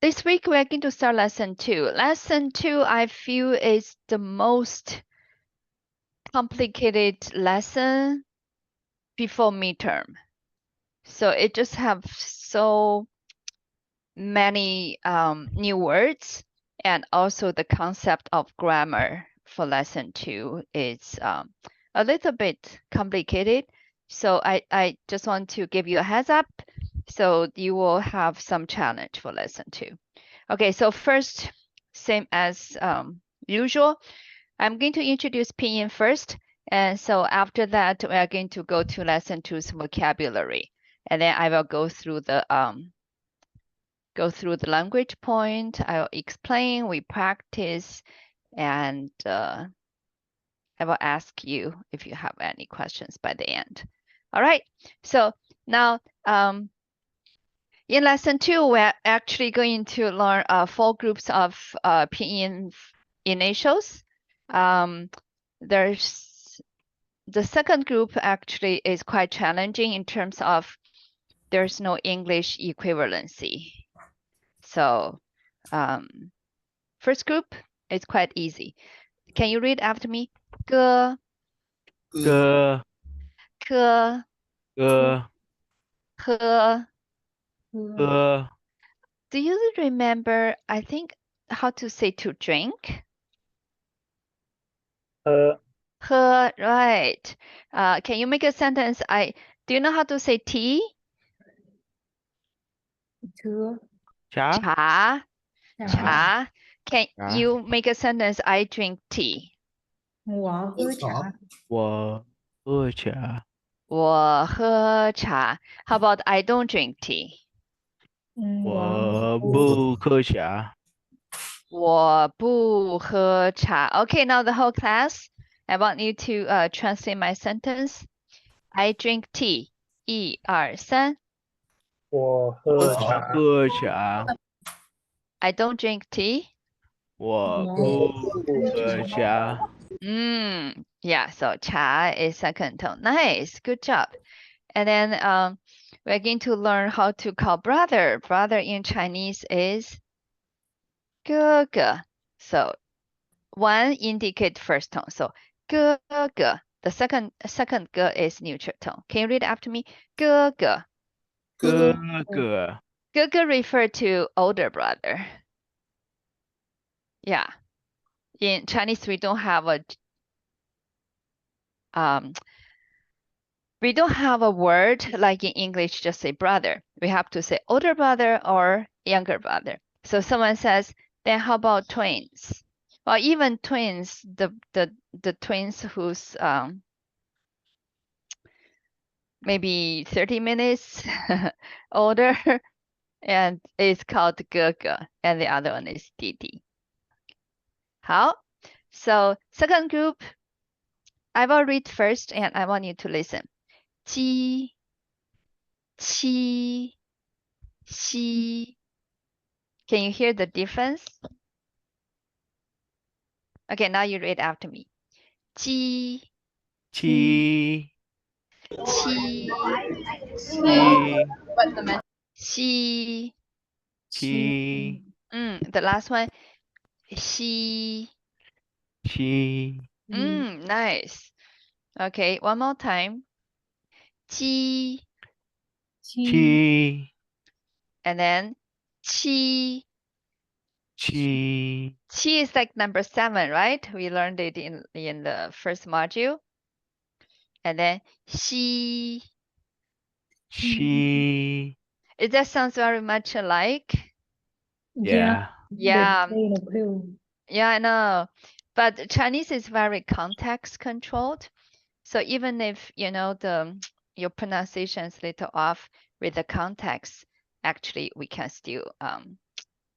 This week we're going to start lesson 2. Lesson 2, I feel, is the most complicated lesson before midterm. So it just have so many new words, and also the concept of grammar for lesson 2 is a little bit complicated. So I just want to give you a heads up. So you will have some challenge for lesson 2. Okay, so first, same as usual, I'm going to introduce pinyin first. And so after that, we are going to go to lesson 2's vocabulary. And then I will go through the language point. I will explain, we practice, and I will ask you if you have any questions by the end. All right, so now in lesson 2, we're actually going to learn 4 groups of pinyin initials. There's the second group actually is quite challenging in terms of there's no English equivalency. So first group is quite easy. Can you read after me? 哥 哥 哥 哥 喝 哥 Do you remember, I think, how to say to drink? 喝, right. Can you make a sentence? Do you know how to say tea? 茶 茶.茶 Can 茶 you make a sentence? I drink tea. 我喝茶。我喝茶我喝茶. How about I don't drink tea? 我不喝茶我不喝茶. Okay, now the whole class, I want you to translate my sentence. I drink tea. 1、2、3. 我喝茶。喝茶 I don't drink tea. 我不喝茶 Yeah, so cha is second tone. Nice, good job. And then we're going to learn how to call brother. Brother in Chinese is 哥哥. So one indicate first tone. So 哥哥. The second ge is neutral tone. Can you read after me? 哥哥.哥哥哥哥 refer to older brother. Yeah. In Chinese, we don't have a word like in English, just say brother. We have to say older brother or younger brother. So someone says, then how about twins? Well, even twins, the twins who's maybe 30 minutes older, and is called 哥哥, and the other one is 弟弟. 好, so second group, I will read first and I want you to listen. 鸡 qi, xi. Can you hear the difference? Okay, now you read after me. 鸡 七 qi, 七 xi. 七 The last one. Xi. 七 Nice. Okay, one more time. 鸡 七 and then qi. 七 Qi is like number 7, right? We learned it in the first module. And then xi.七 It just sounds very much alike. Yeah. Yeah. Yeah, I know. But Chinese is very context controlled. So even if, your pronunciation is a little off with the context, actually we can still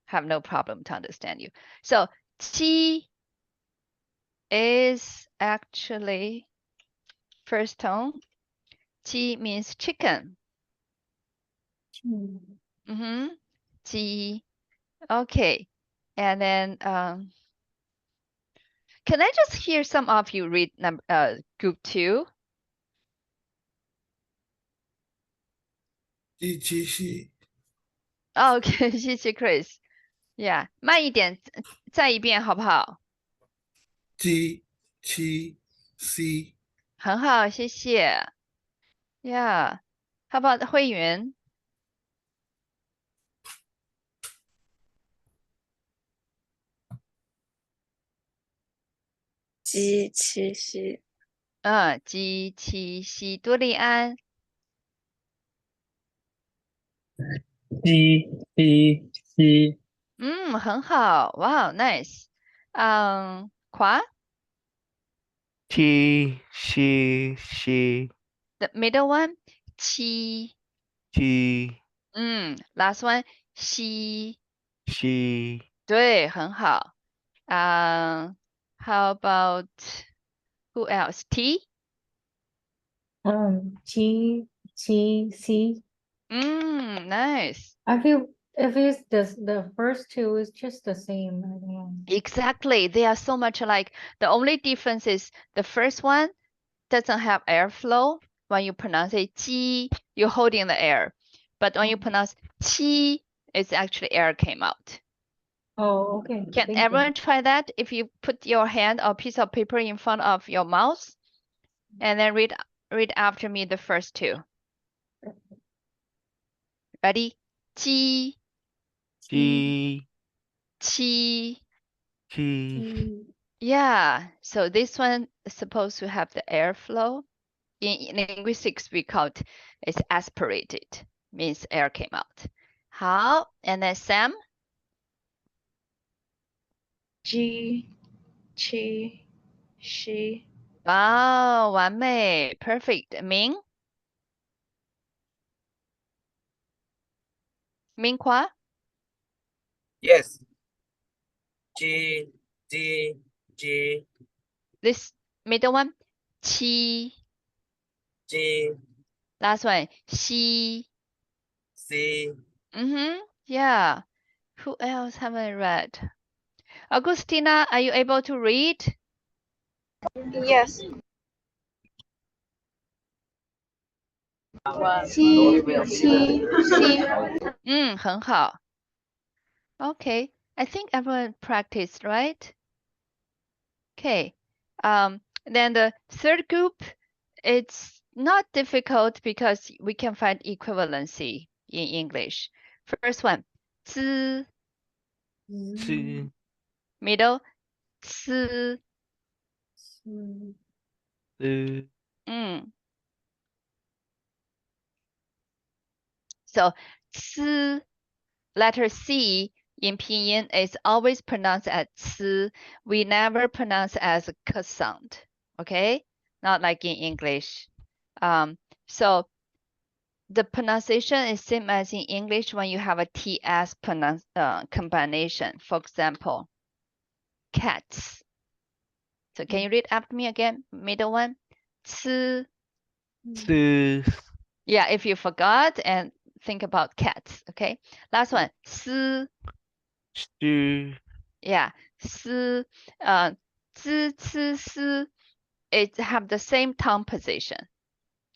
have no problem to understand you. So qi is actually first tone. Qi means chicken. Qi. Okay. And then can I just hear some of you read group 2? 第七系 Okay, 谢谢 Chris. Yeah，慢一点，再一遍好不好？ G Q C 很好，谢谢。Yeah，how about 慧云？ G 7 C G 7 C 多利安。 G B C 很好，哇，nice。夸 T C the middle one， 七， G last one， 西， C 对，很好。How about who else? T? G C. Nice. I feel if it's the first two is just the same. I don't know. Exactly. They are so much alike. The only difference is the first one doesn't have airflow. When you pronounce it ji, you're holding the air. But when you pronounce qi, it's actually air came out. Oh, okay. Can Thank you. everyone try that? If you put your hand or piece of paper in front of your mouth and then read after me the first two. Ready? Ji, G qi. G Yeah, so this one is supposed to have the airflow. In linguistics, we call it's aspirated, means air came out. 好, and then Sam? G Q C Wow, 完美, perfect. Ming? Ming-Kwa? Yes. G G This middle one? Qi. G Last one, Xi. C Yeah. Who else haven't read? Augustina, are you able to read? Yes. C C C 很好. Okay, I think everyone practiced, right? Okay. Then the third group, it's not difficult because we can find equivalency in English. First one, 滋, C middle, 吃, So 吃, letter C in Pinyin is always pronounced as 吃. We never pronounce as k sound. Okay, not like in English. So the pronunciation is same as in English when you have a TS combination. For example, cats. So can you read after me again? Middle one, 吃. C Yeah, if you forgot and think about cats. Okay. Last one, 思. C Yeah, 思. 知, 吃, 思. It have the same tongue position.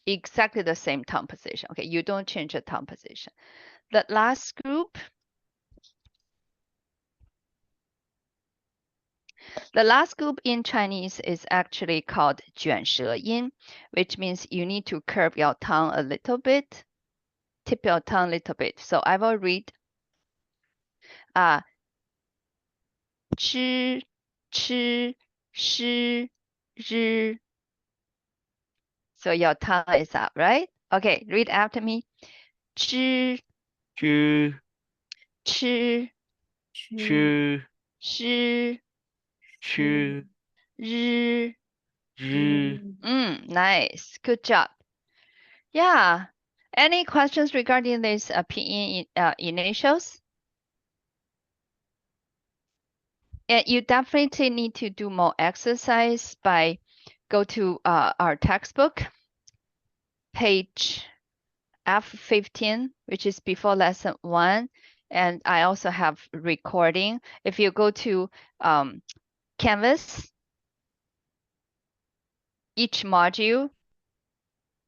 Exactly the same tongue position. Okay, you don't change the tongue position. The last group. The last group in Chinese is actually called 卷舌音, which means you need to curve your tongue a little bit, tip your tongue a little bit. So I will read 吃, 吃, 诗, 日. So your tongue is up, right? Okay, read after me. 吃, Q 吃, Q 诗, Q 日. R Nice. Good job. Yeah. Any questions regarding these pinyin initials? And you definitely need to do more exercise by go to our textbook, page F15, which is before lesson 1. And I also have recording. If you go to Canvas, each module,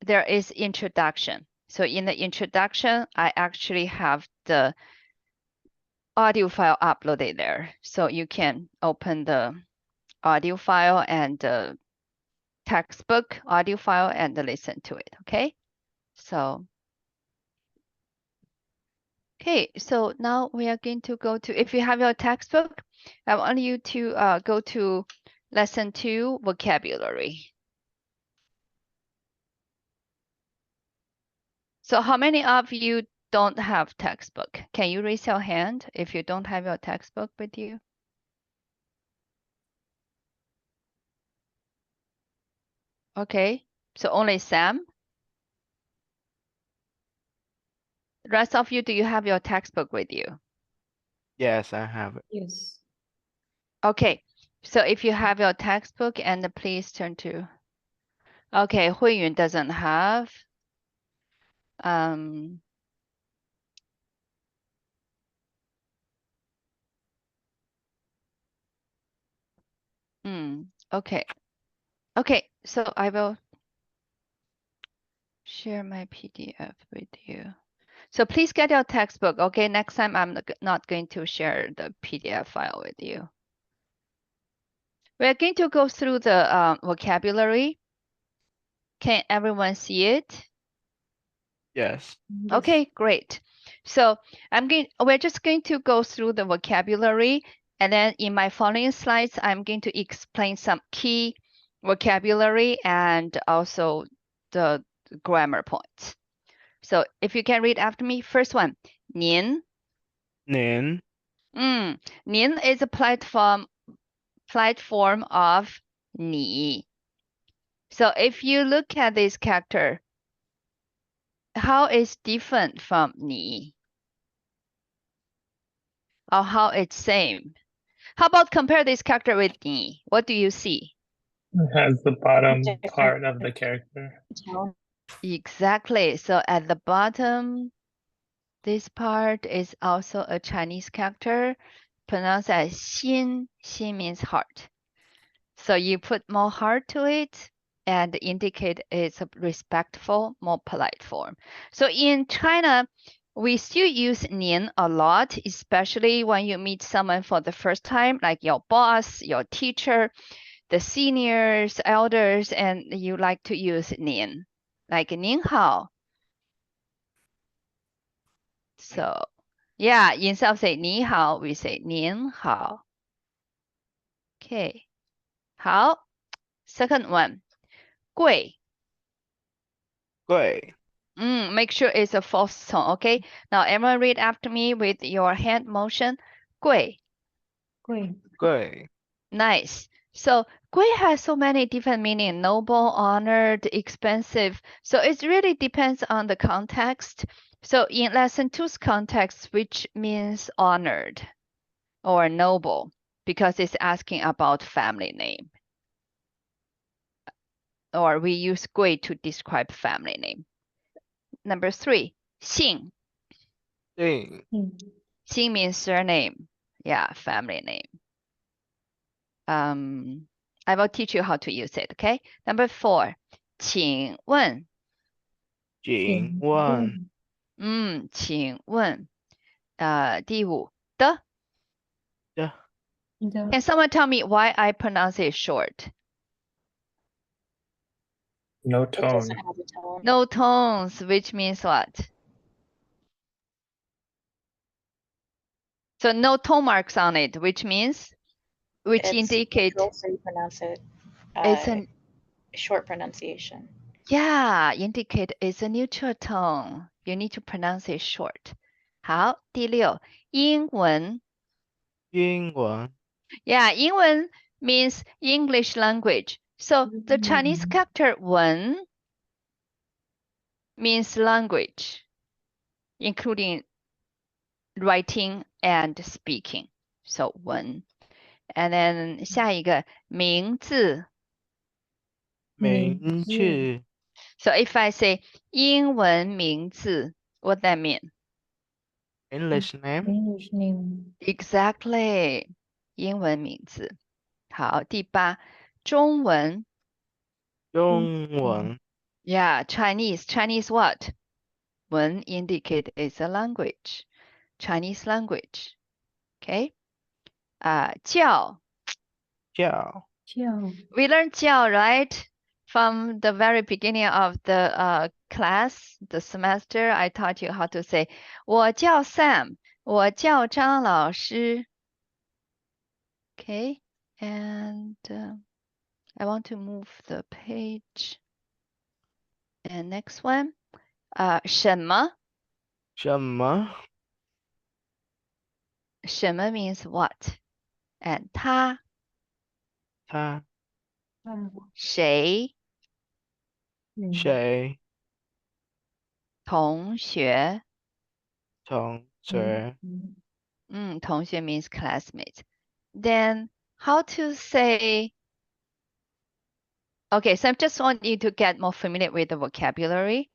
there is introduction. So in the introduction, I actually have the audio file uploaded there. So you can open the audio file and the textbook audio file and listen to it, okay? So, okay, so now we are going to go to, if you have your textbook, I want you to go to lesson 2, vocabulary. So how many of you don't have textbook? Can you raise your hand if you don't have your textbook with you? Okay, so only Sam. The rest of you, do you have your textbook with you? Yes, I have it. Yes. Okay, so if you have your textbook, and please turn to. Okay, Huiyun doesn't have. Um. Okay. Okay, so I will share my PDF with you. So please get your textbook. Okay, next time I'm not going to share the PDF file with you. We're going to go through the vocabulary. Can everyone see it? Yes. Okay, great. So we're just going to go through the vocabulary, and then in my following slides, I'm going to explain some key vocabulary and also the grammar points. So if you can read after me, first one, 您. 您 您 is a platform of 你. So if you look at this character, how is different from 你? Or how it's same? How about compare this character with 你? What do you see? It has the bottom part of the character. Exactly. So at the bottom, this part is also a Chinese character pronounced as 心. 心 means heart. So you put more heart to it and indicate it's a respectful, more polite form. So in China, we still use 您 a lot, especially when you meet someone for the first time, like your boss, your teacher, the seniors, elders, and you like to use 您, like 您好. So yeah, instead of say 你好, we say 您好. Okay. 好. Second one, 贵. 贵 Make sure it's a false tone, okay? Now everyone read after me with your hand motion. 贵. Great. 贵 Nice. So 贵 has so many different meaning, noble, honored, expensive. So it really depends on the context. So in lesson 2's context, which means honored or noble, because it's asking about family name. Or we use 贵 to describe family name. Number 3, 姓. 姓 Xing means surname. Yeah, family name. I will teach you how to use it, okay? Number 4, 请问. 请问请问. 第5, 的.的 Can someone tell me why I pronounce it short? No tone. No tones, which means what? So no tone marks on it, which indicate So you pronounce it. it's an Short pronunciation. yeah, indicate it's a neutral tone. You need to pronounce it short. 好，第6，英文。英文 Yeah, 英文 means English language. So the Chinese character 文 means language, including writing and speaking. So 文. And then 下一个名字。名字 So if I say 英文名字, what that mean? English name English name. Exactly. 英文名字。好，第8，中文。中文 Yeah, Chinese. Chinese what? 文 indicate is a language. Chinese language. Okay. 叫 叫 we learned 叫 right from the very beginning of the class, the semester. I taught you how to say 我叫 Sam, 我叫张老师. Okay, and I want to move the page. And next one, 什么什么什么 means what, and 他他谁谁同学同学同学 means classmates. Then how to say, okay, so I just want you to get more familiar with the vocabulary.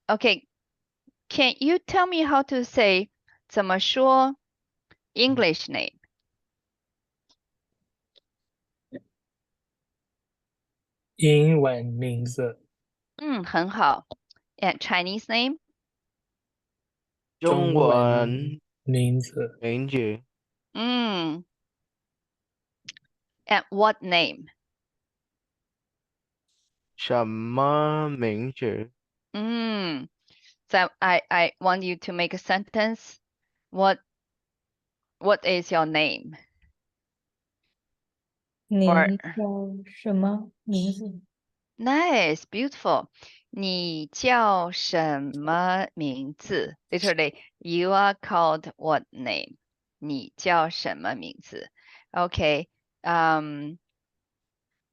Okay, can you tell me how to say 怎么说 English name? 英文名字，很好. And Chinese name? 中文名字，名字 And what name? 什么名字 So I want you to make a sentence. What is your name? 你 Or 叫什么名字？ nice, beautiful. 你叫什么名字? Literally, you are called what name? 你叫什么名字? Okay. How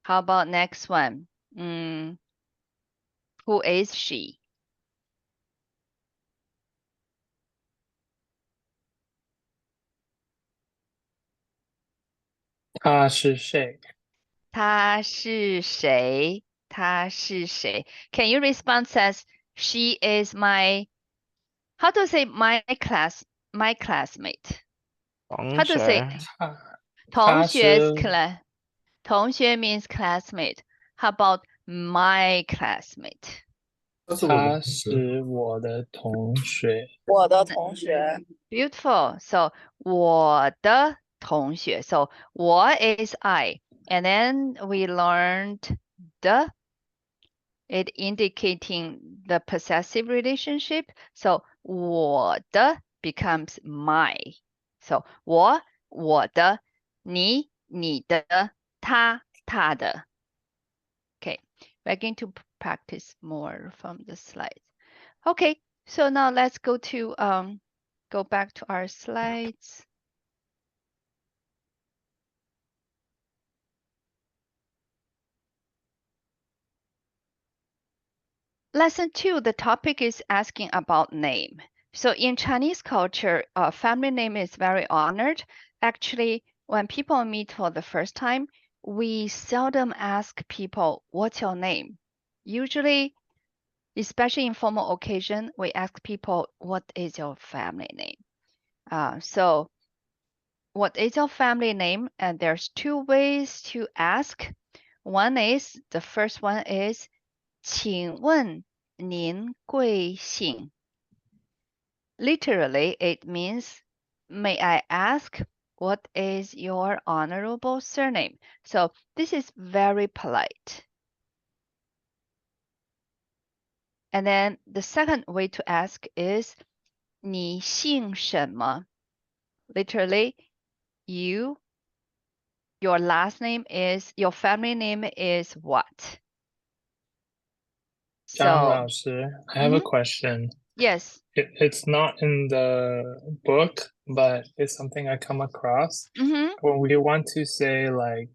about next one? Who is she? 他是谁？她是谁？她是谁? Can you respond says she is my, how to say my classmate? 同 How to say 学他 同学 是 class? 同学 means classmate. How about my classmate? 他是我的同学。他是我的同学。我的同学， Beautiful. So 我的同学. So 我 is I. And then we learned the, it indicating the possessive relationship. So 我的 becomes my. So 我的，你的，他的. Okay, we're going to practice more from the slides. Okay, so now let's go to go back to our slides. Lesson 2, the topic is asking about name. So in Chinese culture, family name is very honored. Actually, when people meet for the first time, we seldom ask people, what's your name? Usually, especially in formal occasion, we ask people, what is your family name? So what is your family name? And there's two ways to ask. One is, the first one is, 请问您贵姓? Literally, it means, may I ask, what is your honorable surname? So this is very polite. And then the second way to ask is, 你姓什么? Literally, your last name is, your family name is what? John So, 老师, I have a question. yes. It's not in the book, but it's something I come across. When we want to say like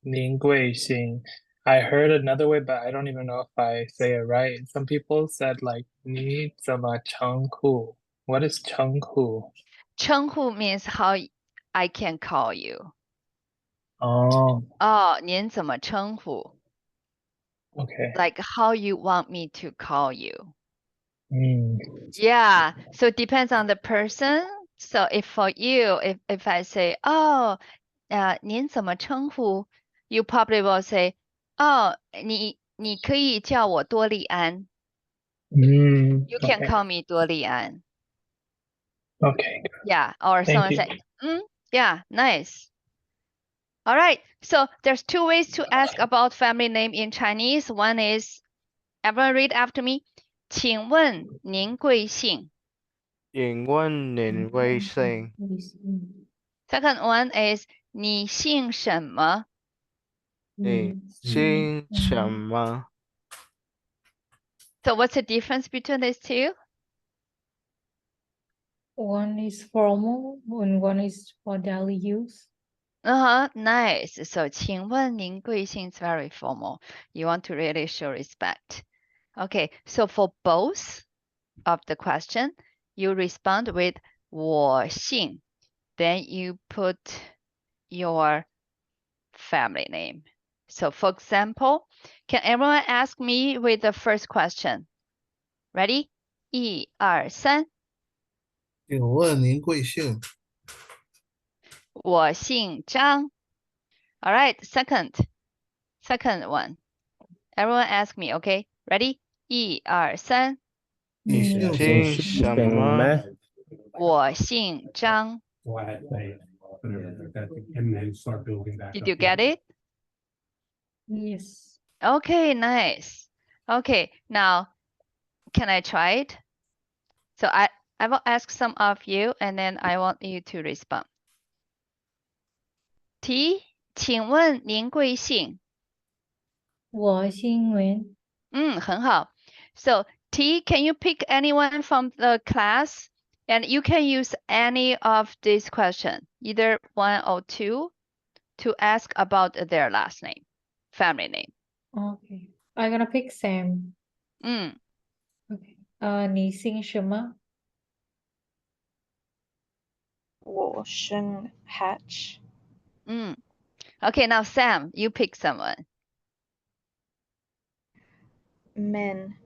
您贵姓, I heard another way, but I don't even know if I say it right. Some people said like 你怎么称呼? What is 称呼? 称呼 means how I can call you. Oh, 您怎么称呼? okay. Like how you want me to call you. Mm. Yeah, so it depends on the person. So if for you, if I say, 您怎么称呼? You probably will say, 你可以叫我多利安. You can Okay. call me 多利安. Okay. Yeah, or Thank someone you. say, yeah, nice. All right, so there's two ways to ask about family name in Chinese. One is, everyone read after me. 请问您贵姓? 请问您贵姓？ Second one is 你姓什么? 你姓什么？ So what's the difference between these two? One is formal and one is for daily use. Nice. So 请问您贵姓 is very formal. You want to really show respect. Okay, so for both of the question, you respond with 我姓. Then you put your family name. So for example, can everyone ask me with the first question? Ready? 一二三。请问您贵姓？我姓张。All right, second one. Everyone ask me, okay? Ready? 一二三。你姓姓什么？我姓张。Did you get it? Yes. Okay, nice. Okay, now can I try it? So I will ask some of you and then I want you to respond. 题，请问您贵姓？我姓文。很好。So T, can you pick anyone from the class? And you can use any of these questions, either one or two, to ask about their last name, family name. Okay. I'm gonna pick Sam. Okay. 你姓什么？我姓 Hatch. Okay, now Sam, you pick someone. Min.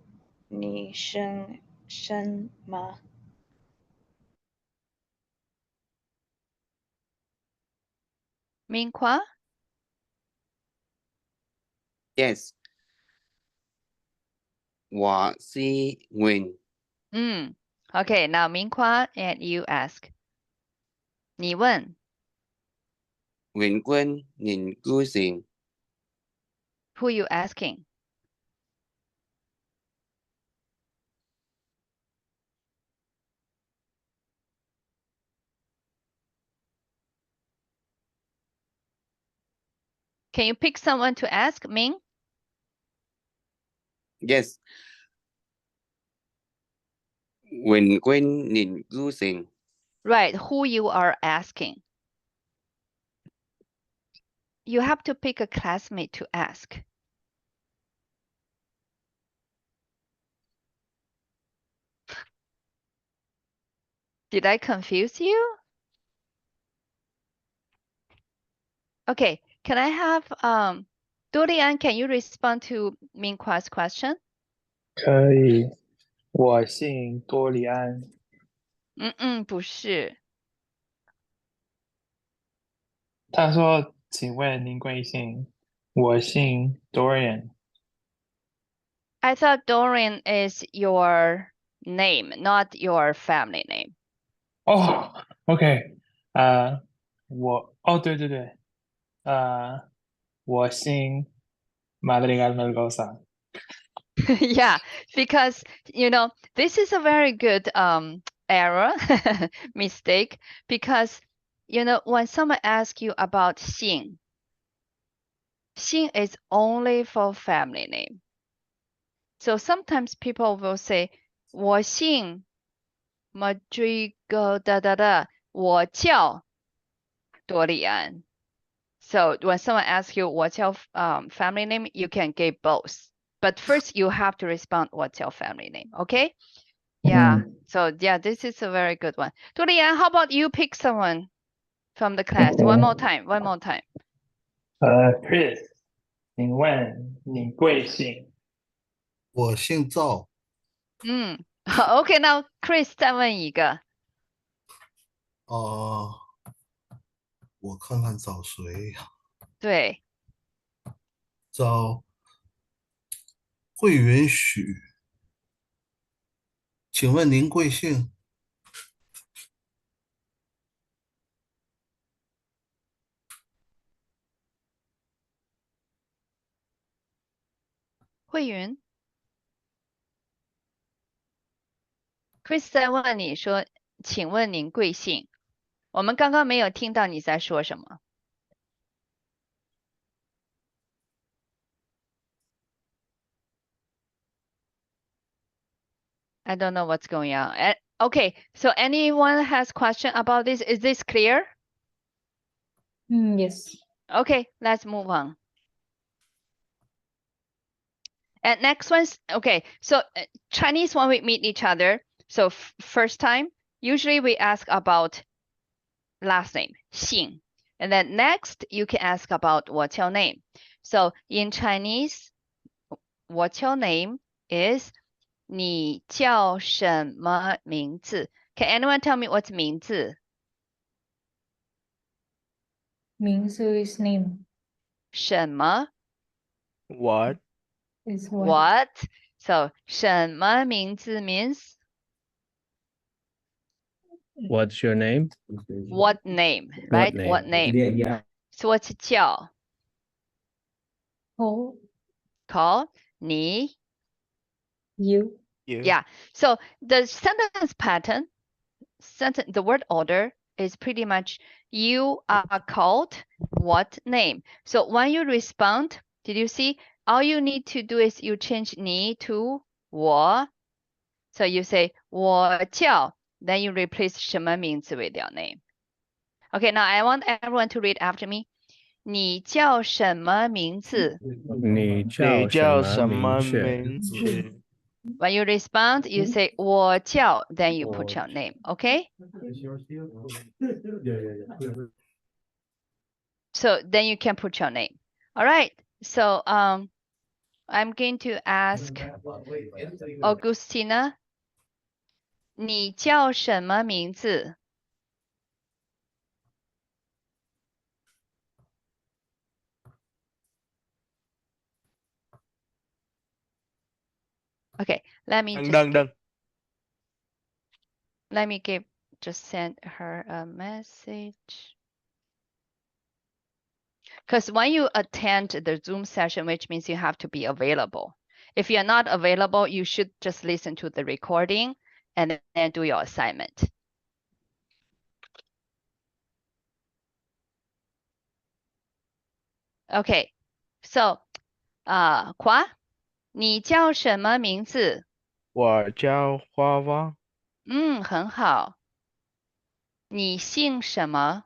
你姓什么? Minhua? Yes. 我是文。Okay, now Minhua and you ask. 你问. 问君您贵姓? Who you asking? Can you pick someone to ask, Ming? Yes. 问君您贵姓? Right, who you are asking. You have to pick a classmate to ask. Did I confuse you? Okay, can I have Dorian, can you respond to Minhua's question? 可以，我姓多利安。不是。他说：“请问您贵姓？”我姓 Dorian。I thought Dorian is your name, not your family name. 哦，OK，对对对，我姓 Madrigal Melgoza。Yeah, because this is a very good error mistake because when someone asks you about 姓 is only for family name. So sometimes people will say 我姓 Madrigal 我叫多利安. So when someone asks you what's your family name, you can give both. But first you have to respond what's your family name, okay? Yeah. So yeah, this is a very good one. Dorian, how about you pick someone from the class? One more time. Chris，请问你贵姓？我姓赵。Okay, now Chris 再问一个。我看看找谁呀？对。找会允许。请问您贵姓？慧云 ，Chris 在问你说，请问您贵姓？我们刚刚没有听到你在说什么。I don't know what's going on. Okay, so anyone has question about this? Is this clear? Yes. Okay, let's move on. And next one's okay. So Chinese when we meet each other, so first time, usually we ask about last name, 姓. And then next you can ask about what's your name. So in Chinese, what's your name is 你叫什么名字? Can anyone tell me what's 名字? 名字 is name. 什么? What? Is what? What? So 什么名字 means What's your name? what name, right? What name? Yeah. So what's 叫? Oh, Call 你 you. You. Yeah. So the sentence pattern, the word order is pretty much you are called what name. So when you respond, did you see? All you need to do is you change 你 to 我. So you say 我叫, then you replace 什么名字 with your name. Okay, now I want everyone to read after me. 你叫什么名字? 你你叫什么名字？名字？ When you respond, you say 我叫, then you put your name, okay? So then you can put your name. All right. So I'm going to ask Augustina, 你叫什么名字? Okay, let me just send her a message. Because when you attend the Zoom session, which means you have to be available. If you're not available, you should just listen to the recording and then do your assignment. Okay, so 华，你叫什么名字？我叫花花。很好。你姓什么？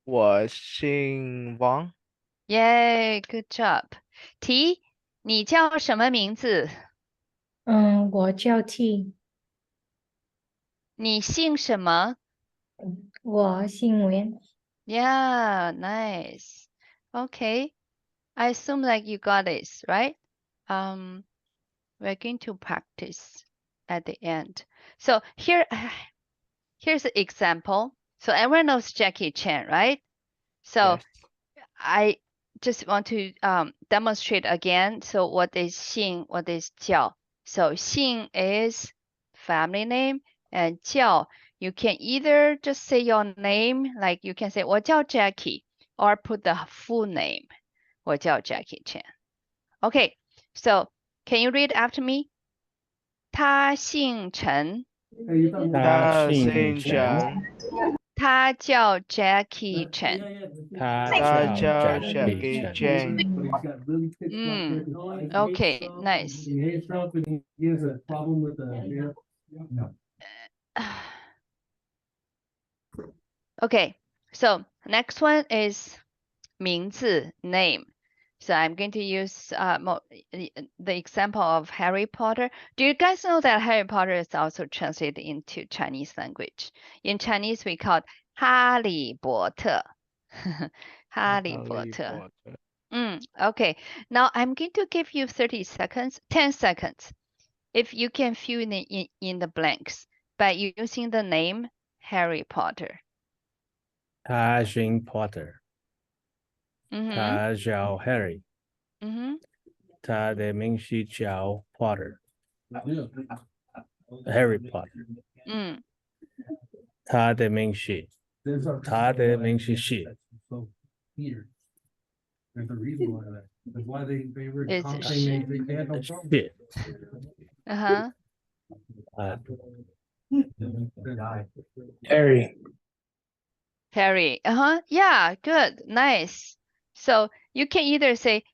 我姓王。Yay, good job. T，你叫什么名字？我叫 T。你姓什么？我姓袁。Yeah, nice. Okay. I assume like you got this, right? We're going to practice at the end. So here's an example. So everyone knows Jackie Chan, right? So Yes. I just want to demonstrate again. So what is 姓, what is 叫? So 姓 is family name, and 叫, you can either just say your name, like you can say 我叫 Jackie, or put the full name. 我叫 Jackie Chan. Okay, so can you read after me? 他姓陈。他姓陈。他叫 Jackie Chan. 他叫 Jackie Chan. Okay, nice. Okay, so next one is 名字 name. So I'm going to use the example of Harry Potter. Do you guys know that Harry Potter is also translated into Chinese language? In Chinese, we call it 哈利波特. 哈利波特. Okay, now I'm going to give you 30 seconds, 10 seconds. If you can fill in the blanks by using the name Harry Potter. 他姓 Potter。他叫 Harry。他的名字叫 Potter。Harry Potter。他的名字是 Peter. There's a reason why that. That's why they were It's they had no problem. Uh-huh. Harry. Harry. Uh-huh. Yeah, good. Nice. So you can either say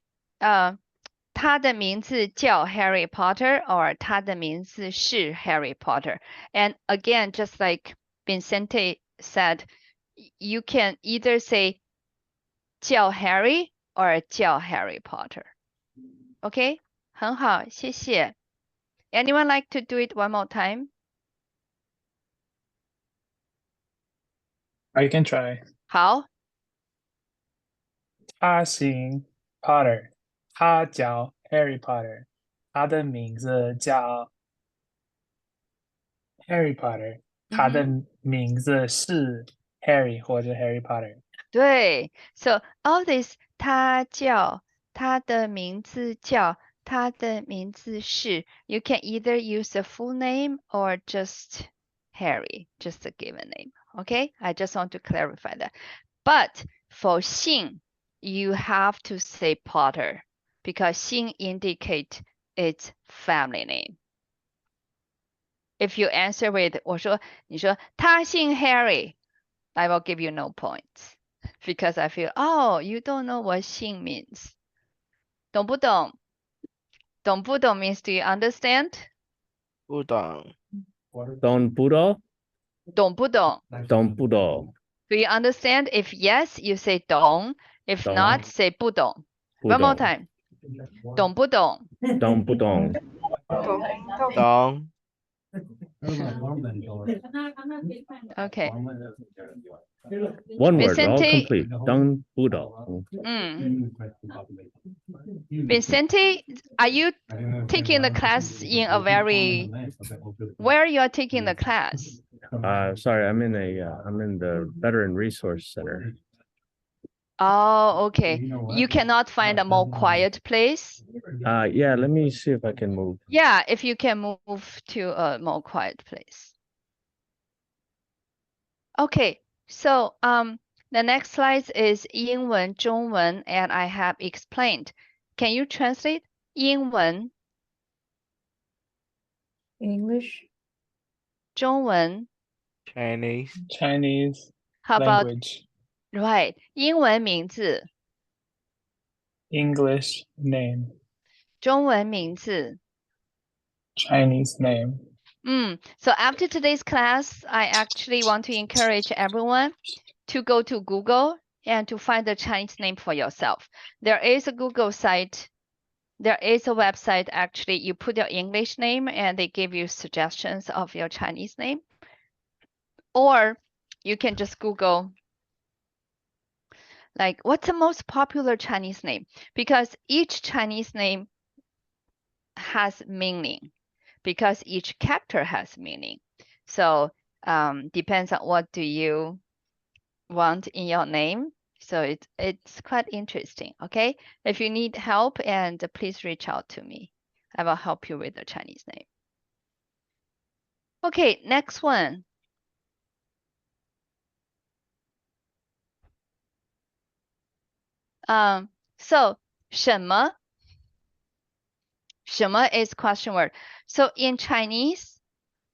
他的名字叫 Harry Potter or 他的名字是 Harry Potter. And again, just like Vincente said, you can either say 叫 Harry or 叫 Harry Potter. Okay? 很好，谢谢。Anyone like to do it one more time? I can try. 好。他姓 Potter，他叫 Harry Potter，他的名字叫 Harry Potter，他的名字是 Harry 或者 Harry Potter。对 ，so all this 他叫，他的名字叫，他的名字是 you can either use a full name or just Harry, just a given name. Okay, I just want to clarify that. But for 姓, you have to say Potter because 姓 indicate its family name. If you answer with 你说他姓 Harry, I will give you no points because I feel, oh, you don't know what 姓 means. 懂不懂？懂不懂 means do you understand? 不懂。懂不懂？懂不懂？懂不懂？ Do you understand? If yes, you say 懂. If 懂 not, say 不懂. 不 One more 懂 time. 懂不懂？懂不懂？懂。 Okay. One word, all Vicente- complete. 懂不懂？ Vincente, are you taking the class in a very, where you are taking the class? Sorry, I'm in the Veteran Resource Center. Oh, okay. You cannot find a more quiet place? Yeah, let me see if I can move. Yeah, if you can move to a more quiet place. Okay, so the next slide is 英文、中文, and I have explained. Can you translate 英文, English. 中文? Chinese. How about language. right? 英文名字, English name. 中文名字. Chinese name. So after today's class, I actually want to encourage everyone to go to Google and to find the Chinese name for yourself. There is a Google site. There is a website, actually. You put your English name and they give you suggestions of your Chinese name. Or you can just Google, like, what's the most popular Chinese name? Because each Chinese name has meaning, because each character has meaning. So depends on what do you want in your name. So it's quite interesting, okay? If you need help, and please reach out to me. I will help you with the Chinese name. Okay, next one. So 什么? 什么 is question word. So in Chinese,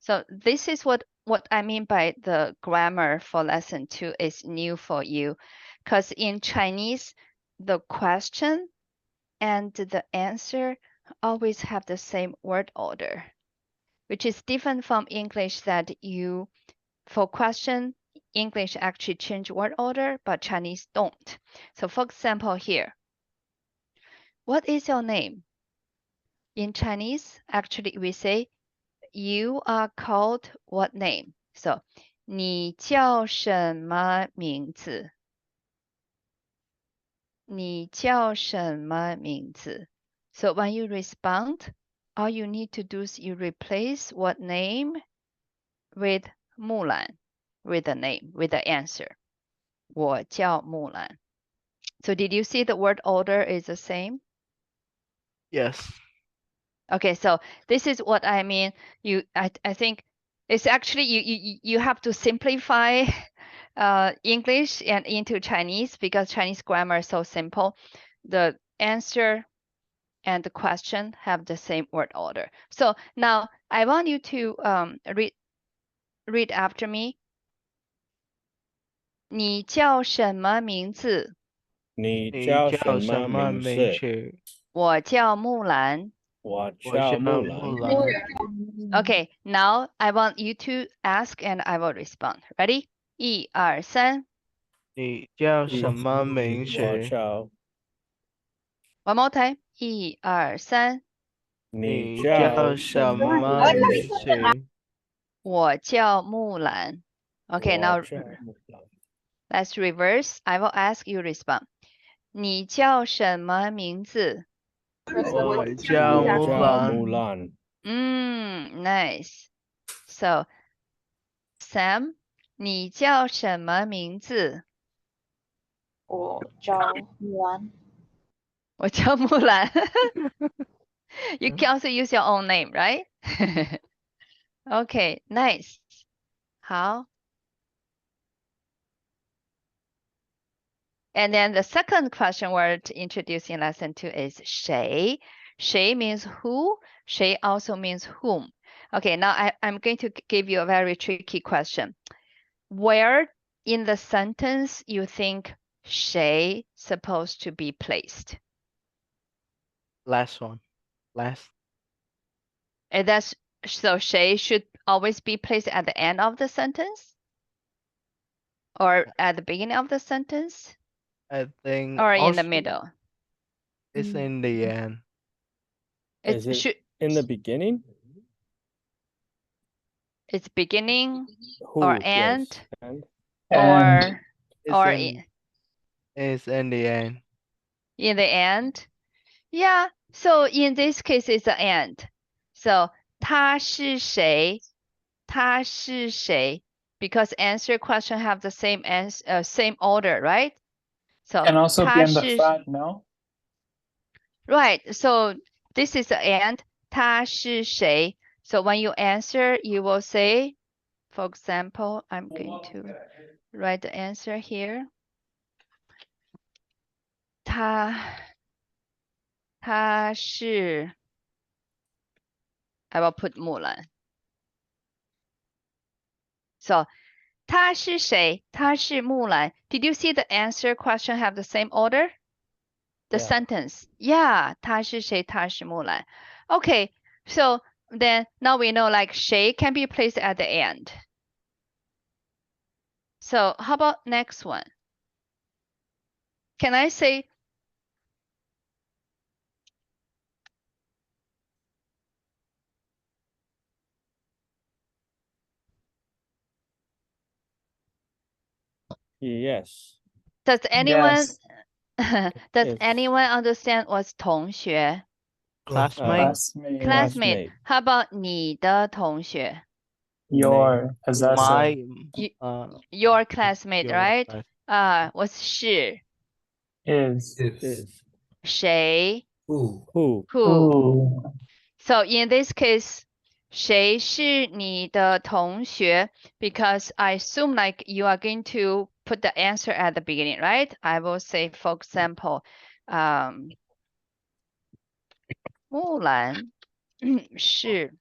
so this is what I mean by the grammar for lesson 2 is new for you. Because in Chinese, the question and the answer always have the same word order, which is different from English that you, for question, English actually change word order, but Chinese don't. So for example here, what is your name? In Chinese, actually we say, you are called what name? So, 你叫什么名字? 你叫什么名字? So when you respond, all you need to do is you replace what name with 木兰, with the name, with the answer. 我叫木兰. So did you see the word order is the same? Yes. Okay, so this is what I mean. I think it's actually you have to simplify English and into Chinese because Chinese grammar is so simple. The answer and the question have the same word order. So now I want you to read after me. 你叫什么名字？你你叫叫什么名什么名字？字？我叫木兰。我我叫叫木木兰。兰。 Okay, now I want you to ask and I will respond. Ready? 1、2、3。你叫什么名我字？叫 One more time. 1、2、3。你你叫叫什么名字？我叫木兰。Okay, now 我叫木兰。 let's reverse. I will ask you respond. 你叫什么名字？我叫木我叫木兰。兰。Nice. So, Sam, 你叫什么名字？我叫木兰。我叫木兰。You can also use your own name, right? Okay, nice. 好。And then the second question word introduced in lesson 2 is 谁. 谁 means who. 谁 also means whom. Okay, now I'm going to give you a very tricky question. Where in the sentence you think 谁 supposed to be placed? Last one. Last. And that's so 谁 should always be placed at the end of the sentence? Or at the beginning of the sentence? I think. Or in the also middle? It's in the end. Is it should, in the beginning? it's beginning Who? or Yes. end And? or It's or in. It's in the end. in the end? Yeah, so in this case it's the end. So 他是谁?他是谁? Because answer question have the same same order, right? So Can also be 他 in the 是 front, no? right. So this is the end. 他是谁? So when you answer, you will say, for example, I'm going to write the answer here. 他是 I will put 木兰. So 他是谁?他是木兰. Did you see the answer question have the same order? The Yeah. sentence. Yeah, 他是谁?他是木兰. Okay, so then now we know like 谁 can be placed at the end. So how about next one? Can I say Yes. does anyone Yes. does Yes. anyone understand what's 同学? Classmate. Classmate. Classmate. How about 你的同学? Your possessive. My. Your classmate, Your right? class- 我是 Is. Is. 谁 Who? Who? Who. So in this case, 谁是你的同学? Because I assume like you are going to put the answer at the beginning, right? I will say, for example, 木兰是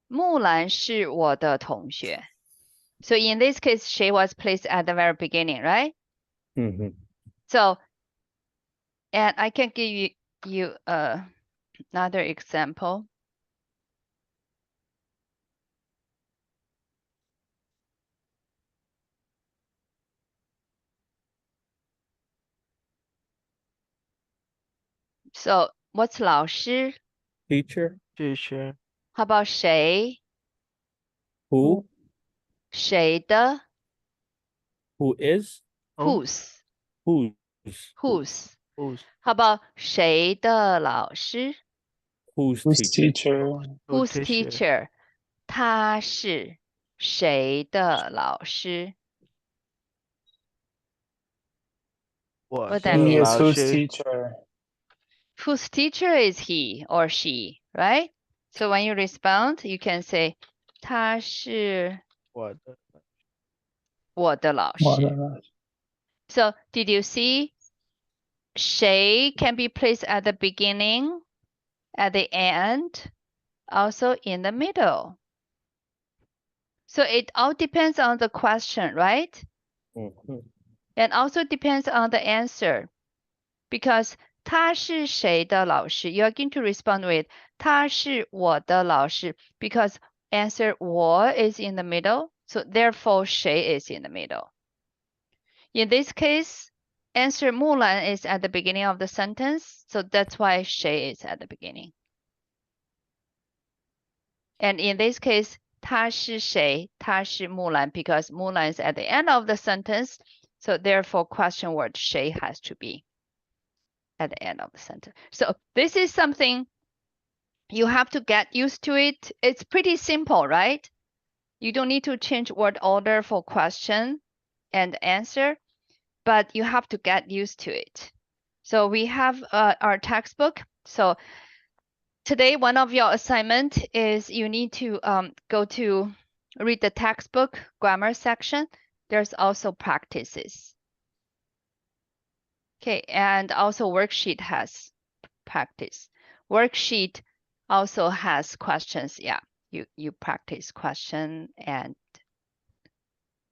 木兰是我的同学. So in this case, 谁 was placed at the very beginning, right? Mm-hmm. So, and I can give you another example. So, what's 老师? Teacher. Teacher. How about 谁? Who? 谁的? Who is? Whose? Whose? Whose? Who's? How about 谁的老师? Whose Whose teacher? teacher? Whose teacher? teacher? 他是谁的老师? What that He mean? is whose 老师? teacher? Whose teacher is he or she, right? So when you respond, you can say 他是我的我的老我的师。老师 So did you see 谁 can be placed at the beginning, at the end, also in the middle. So it all depends on the question, right? And also depends on the answer. Because 他是谁的老师 you are going to respond with 他是我的老师 because answer 我 is in the middle, so therefore 谁 is in the middle. In this case, answer 木兰 is at the beginning of the sentence, so that's why 谁 is at the beginning. And in this case, 他是谁他是木兰 because 木兰 is at the end of the sentence, so therefore question word 谁 has to be at the end of the sentence. So this is something you have to get used to it. It's pretty simple, right? You don't need to change word order for question and answer, but you have to get used to it. So we have our textbook. So today, one of your assignment is you need to go to read the textbook grammar section. There's also practices. Okay, and also worksheet has practice. Worksheet also has questions. Yeah, you practice question and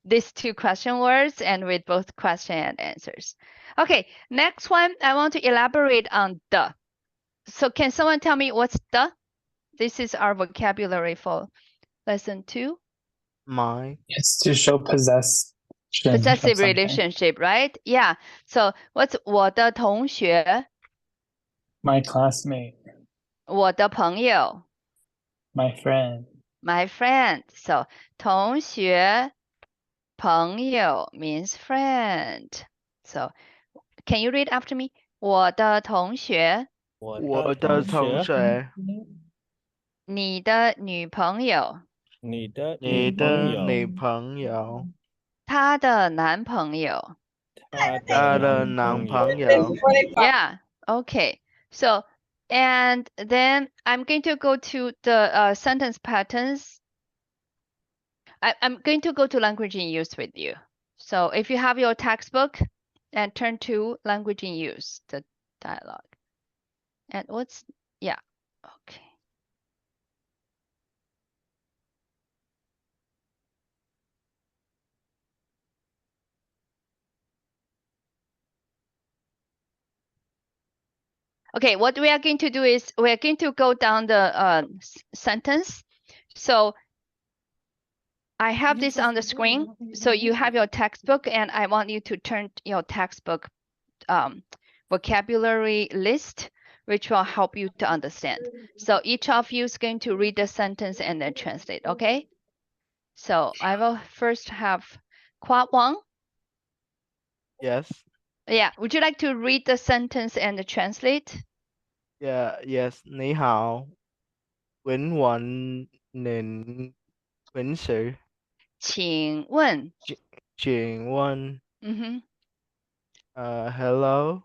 these two question words and with both question and answers. Okay, next one, I want to elaborate on the. So can someone tell me what's the? This is our vocabulary for lesson 2. my It's to show possessive relationship, right? Yeah. So what's 我的同学 My classmate, 我的朋友 my friend. my friend. So 同学朋友 means friend. So can you read after me? 我的同学我的同学你的女朋友你的女朋友她的男朋友她的男朋友 Yeah, okay. So, and then I'm going to go to the sentence patterns. I'm going to go to language in use with you. So if you have your textbook and turn to language in use, the dialogue. And what's, yeah, okay. Okay, what we are going to do is we are going to go down the sentence. So I have this on the screen. So you have your textbook and I want you to turn your textbook vocabulary list, which will help you to understand. So each of you is going to read the sentence and then translate, okay? So I will first have Kwa Wang. Yes. Yeah, would you like to read the sentence and translate? Yeah, yes. 你好，文文您文史请问请问 hello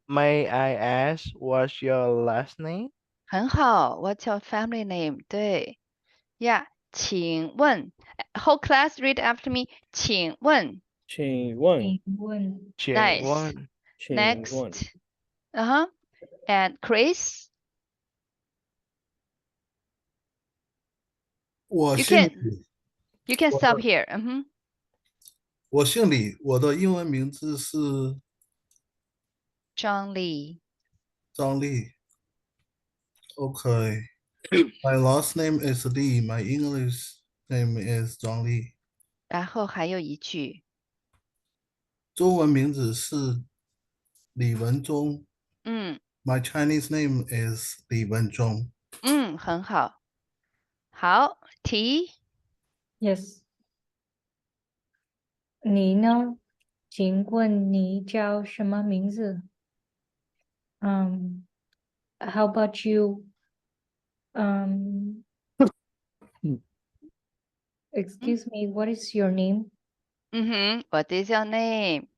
may I ask what's your last name? 很好 What's your family name? 对 Yeah, 请问 Whole class read after me. 请问请问 Nice. Next. And Chris? 我 You 姓 can 李， you can stop here. 我姓李，我的英文名字是张丽。张丽。Okay. My last name is Lee. My English name is 张丽。然后还有一句。中文名字是李文忠。My Chinese name is 李文忠。很好。好 T Yes. 你呢？请问你叫什么名字？How about you? Excuse me, what is your name? What is your name?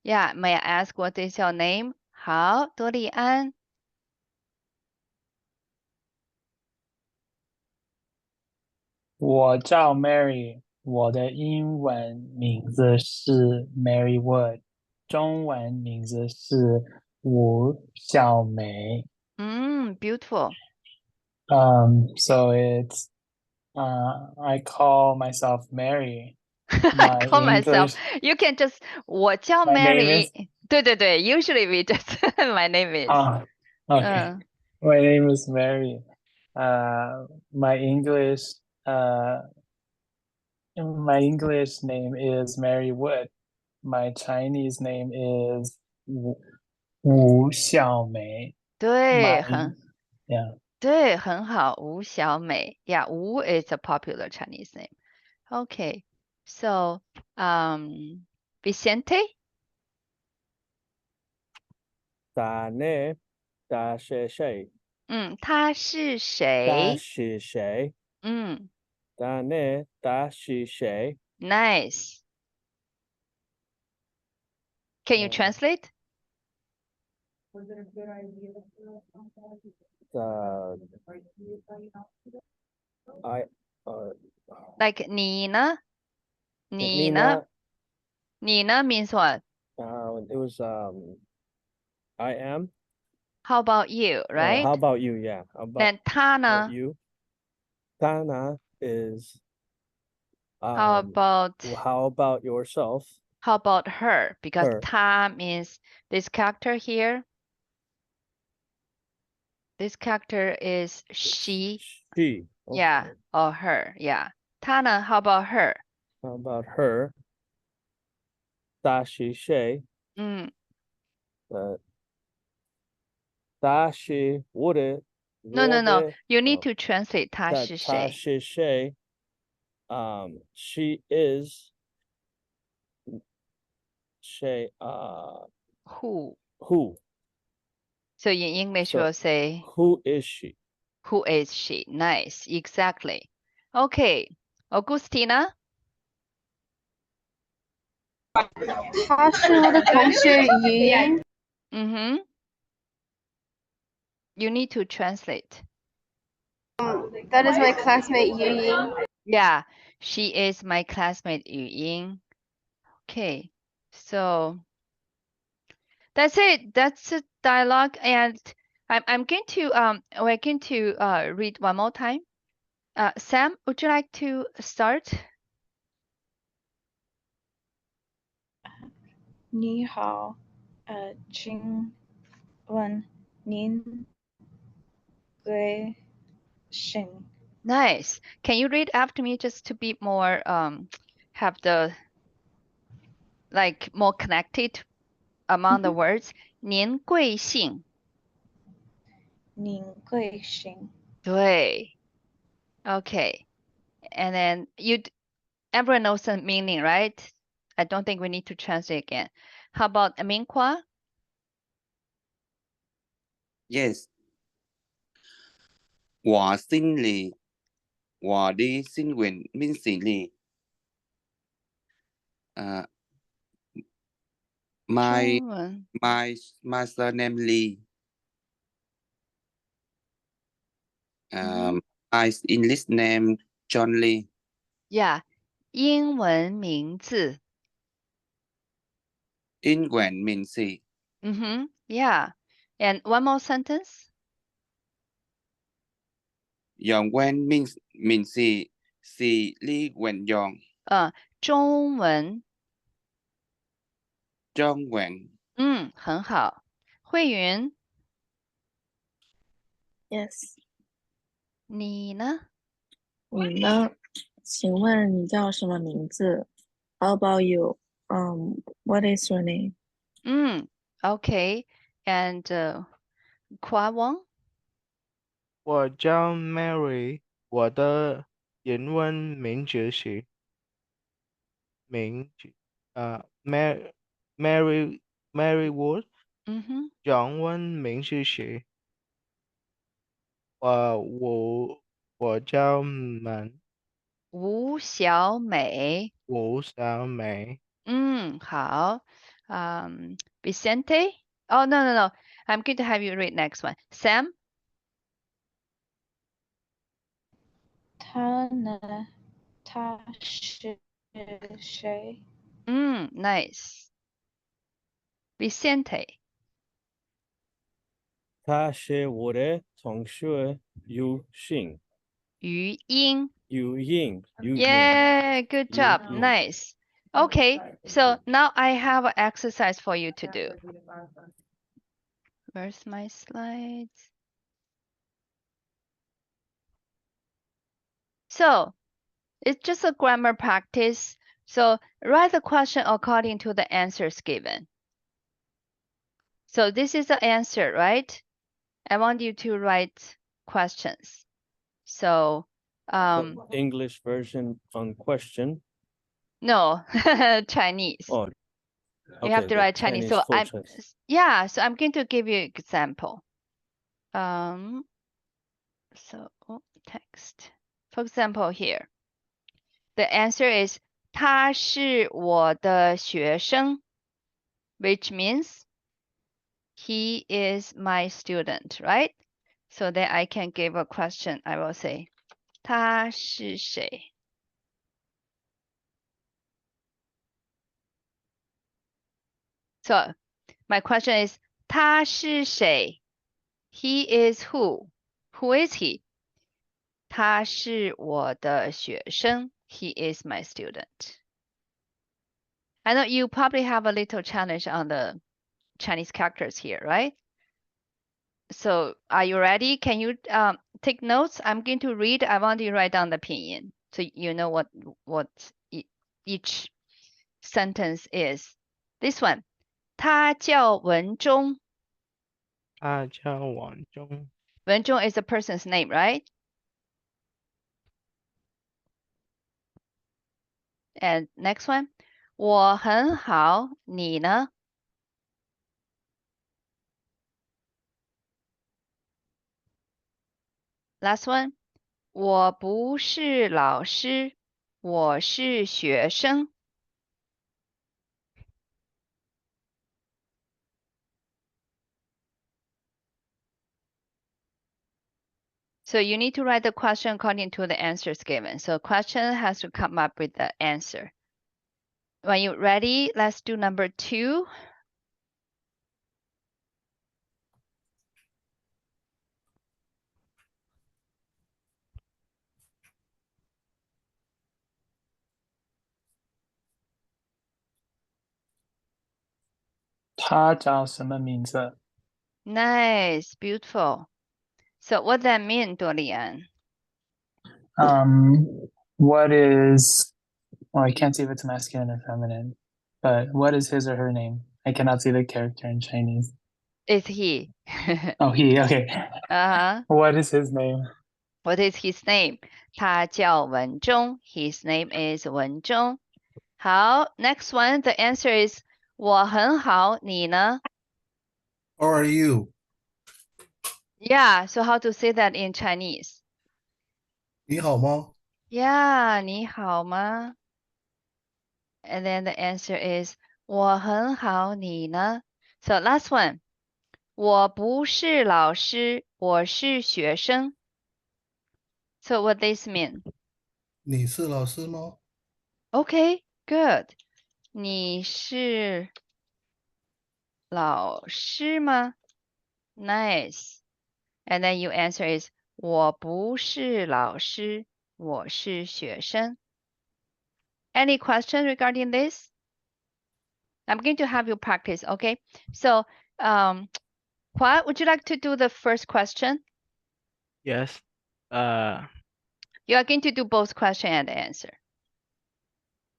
Yeah, may I ask what is your name? 好，多利安。我叫 Mary，我的英文名字是 Mary Wood，中文名字是吴小梅。Beautiful. So it's I call myself Mary. I call myself. English, You can just 我叫 my name Mary. is 对对对 Usually we just my name is. okay. My name is Mary. My English my English name is Mary Wood. My Chinese name is Wu Xiaomei. 对， Yeah. 对，很好，吴小美。Yeah, Wu is a popular Chinese name. Okay, so Vicente. 他呢？他是谁？他是谁？他是谁？嗯他呢？他是谁？ ，Nice. Can you translate? Like 你呢？你呢？你呢 means what? It was I am. How about you, right? How about you? Yeah. Then 他呢 you? Tana is. How about How about yourself? how about her? Because Her. 她 means this character here. This character is she. She. Okay. Yeah, or her. Yeah. 她呢 How about her? How about her? 她是谁？她是我的。No. You need to translate 她是谁。她是谁？She is. She. Who? Who? So in English we'll say who is she? Who is she? Nice. Exactly. Okay. Augustina. 他是我的同学语音。You need to translate. That is my classmate Yu Ying. Yeah, she is my classmate Yu Ying. Okay, so that's it. That's a dialogue, and I'm going to we're going to read one more time. Sam, would you like to start? 你好，请问您贵姓？ Nice. Can you read after me just to be more have the like more connected among the words? 您贵姓？您贵姓？对。Okay. And then everyone knows the meaning, right? I don't think we need to translate again. How about Minqua? Yes. 我姓李，我的新闻名是李。My surname Lee. My English name John Lee. Yeah. 英文名字。英文名字。Yeah. And one more sentence. 杨文名字是李文阳。中文。中文。很好。慧云。Yes. 你呢？你呢？请问你叫什么名字？ How about you? What is your name? Okay. And Kwa Wang? 我叫 Mary，我的英文名字是Mary Wood。中文名字是我叫吴小美。吴小美。好。Vicente? Oh, no. I'm going to have you read next one. Sam? 他呢？他是谁？Nice. Vicente. 他是我的同学유신语音. 유인. Yeah, good job. 유인. Nice. Okay, so now I have an exercise for you to do. Where's my slides? So it's just a grammar practice. So write the question according to the answers given. So this is the answer, right? I want you to write questions. So English version on question. no, Chinese. Oh, You have to the write Chinese. So full I'm text. so I'm going to give you an example. Text. For example, here. The answer is 他是我的学生, which means he is my student, right? So then I can give a question. I will say 他是谁? So my question is 他是谁? He is who? Who is he? 他是我的学生. He is my student. I know you probably have a little challenge on the Chinese characters here, right? So are you ready? Can you take notes? I'm going to read. I want you to write down the pinyin so you know what each sentence is. This one. 他叫文忠. 他叫王忠。文忠 is a person's name, right? And next one. 我很好，你呢? Last one. 我不是老师，我是学生。So you need to write the question according to the answers given. So question has to come up with the answer. When you're ready, let's do number 2.他叫什么名字? Nice, beautiful. So what that mean, Dorian? What is, well, I can't see if it's masculine or feminine, but what is his or her name? I cannot see the character in Chinese. It's he. Oh, he, okay. What is his name? What is his name? 他叫文忠. His name is 文忠. 好, next one, the answer is 我很好，你呢? How are you? Yeah, so how to say that in Chinese? 你好吗? Yeah, 你好吗? And then the answer is 我很好，你呢? So last one. 我不是老师，我是学生. So what this mean? 你是老师吗? Okay, good. 你是老师吗? Nice. And then your answer is 我不是老师，我是学生. Any questions regarding this? I'm going to have you practice, okay? So, Hua, would you like to do the first question? Yes. You are going to do both question and answer.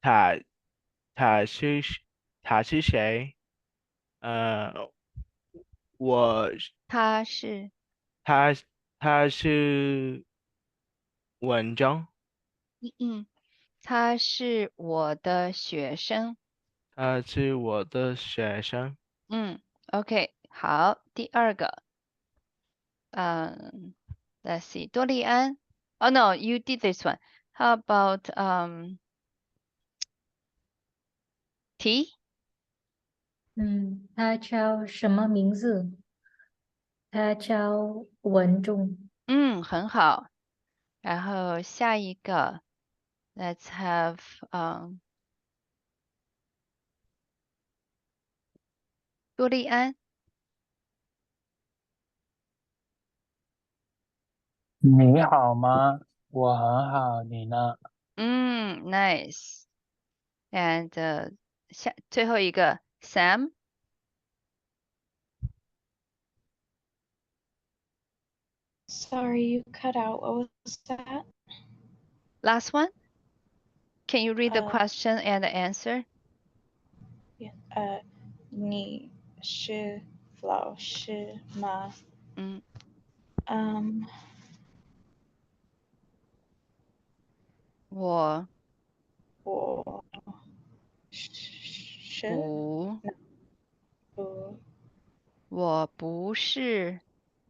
他是谁？我他是他是文章。他是我的学生。他是我的学生。OK， 好，第二个。Let's see， 多利安。Oh no, you did this one. How about T? 他叫什么名字？他叫文忠。很好。然后下一个 let's have 多利安。你好吗？我很好，你呢？Nice. And 最后一个 Sam. Sorry, you cut out. What was that? Last one. Can you read the question and the answer? Yeah. 你是老师吗？我是不不我不是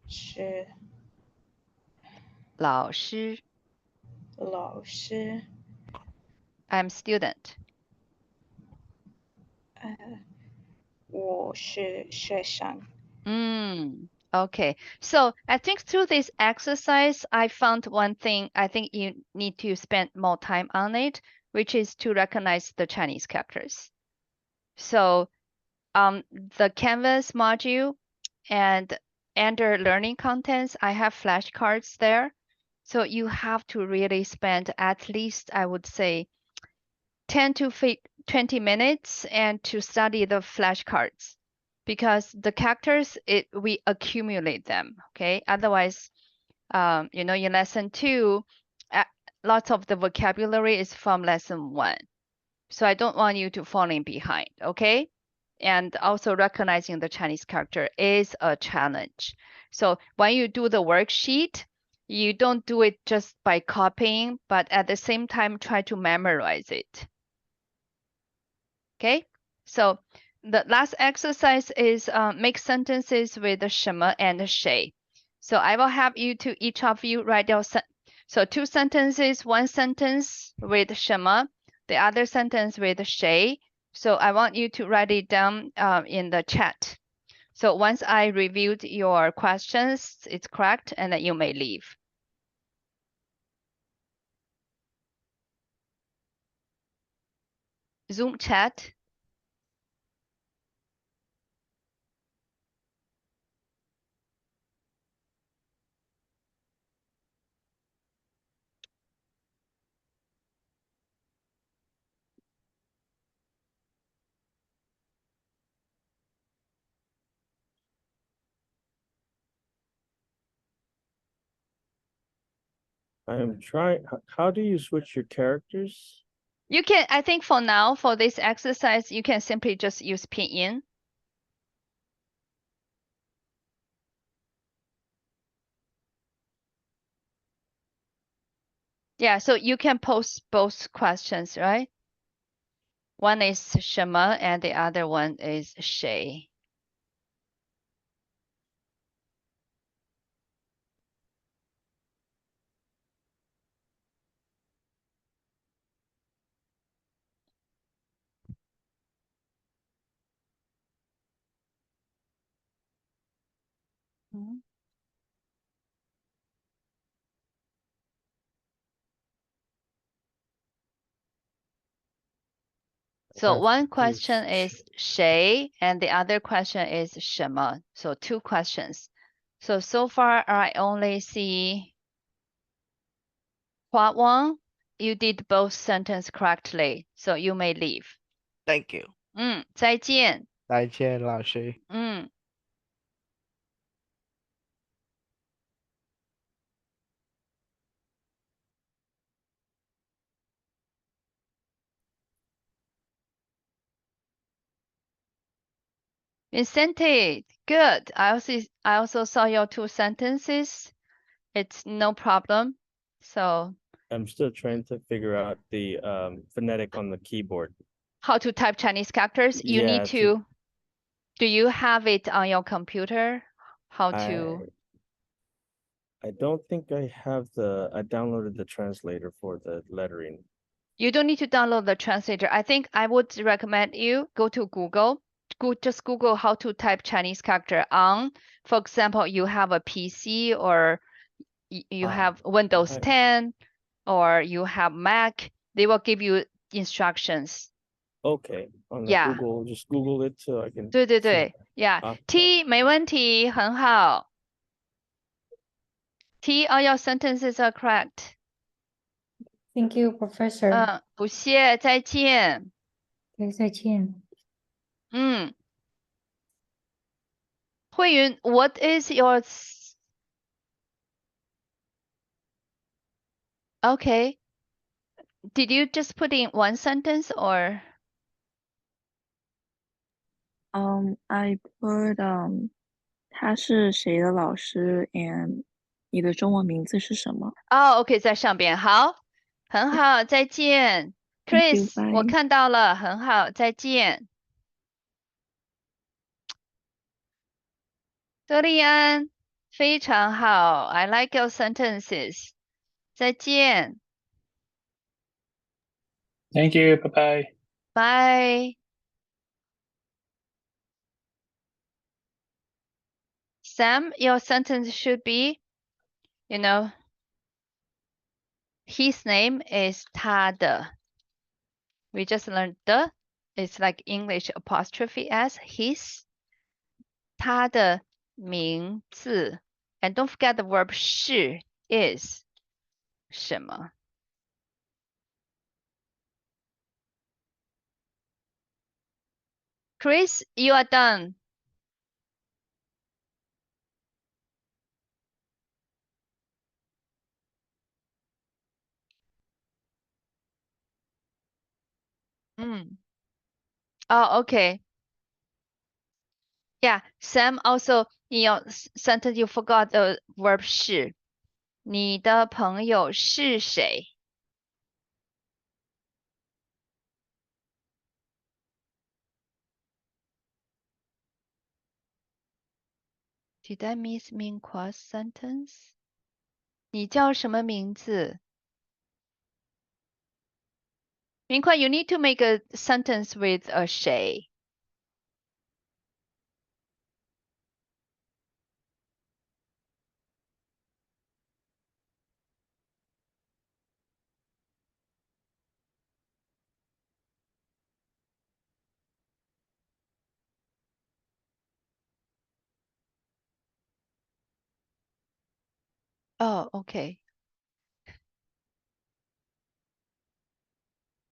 是老师。老师。I'm student. 我是学生。Okay. So I think through this exercise, I found one thing I think you need to spend more time on it, which is to recognize the Chinese characters. So the Canvas module and under learning contents, I have flashcards there. So you have to really spend at least, I would say, 10 to 20 minutes and to study the flashcards because the characters, we accumulate them, okay? Otherwise, in lesson 2, lots of the vocabulary is from lesson 1. So I don't want you to fall in behind, okay? And also recognizing the Chinese character is a challenge. So when you do the worksheet, you don't do it just by copying, but at the same time, try to memorize it. Okay, so the last exercise is make sentences with 什么 and 谁. So I will have you to each of you write down. So 2 sentences, 1 sentence with 什么, the other sentence with 谁. So I want you to write it down in the chat. So once I reviewed your questions, it's correct, and then you may leave. Zoom chat. I am trying. How do you switch your characters? You can, I think for now, for this exercise, you can simply just use pinyin. Yeah, so you can post both questions, right? One is 什么 and the other one is 谁. So one question is 谁 and the other question is 什么. So 2 questions. So far I only see Hua Wang. You did both sentences correctly, so you may leave. Thank you. 再见. 再见，老师。Vicente, good. I also saw your 2 sentences. It's no problem. So I'm still trying to figure out the phonetic on the keyboard. how to type Chinese characters? You Yeah, need to. Do you have it on your computer? How to? I don't think I have I downloaded the translator for the lettering. You don't need to download the translator. I think I would recommend you go to Google. Just Google how to type Chinese character on. For example, you have a PC or you have Windows right. 10 or you have Mac, they will give you instructions. Okay, on the Yeah. Google, just Google it so I can 对对 see. 对 ，Yeah， Okay. T 没问题，很好。T, all your sentences are correct. Thank you, Professor. 不谢，再见。再见。慧云 what is your okay? Did you just put in one sentence or? I put 他是谁的老师 and 你的中文名字是什么？哦，OK，在上边，好，很好，再见 Thank you, ，Chris，我 bye. 看到了，很好，再见，德利安，非常好，I like your sentences，再见 Thank you. Bye bye. ，Bye。Sam, your sentence should be, you know, his name is 他的。We just learned the. It's like English apostrophe s, his. 他的名字 and don't forget the verb 是 is 什么 Chris, you are done. Oh, okay. Yeah, Sam also in your sentence you forgot the verb 是。你的朋友是谁？ Did I miss Min Kua's sentence? 你叫什么名字？ Min Kua, you need to make a sentence with a 谁。Oh, okay.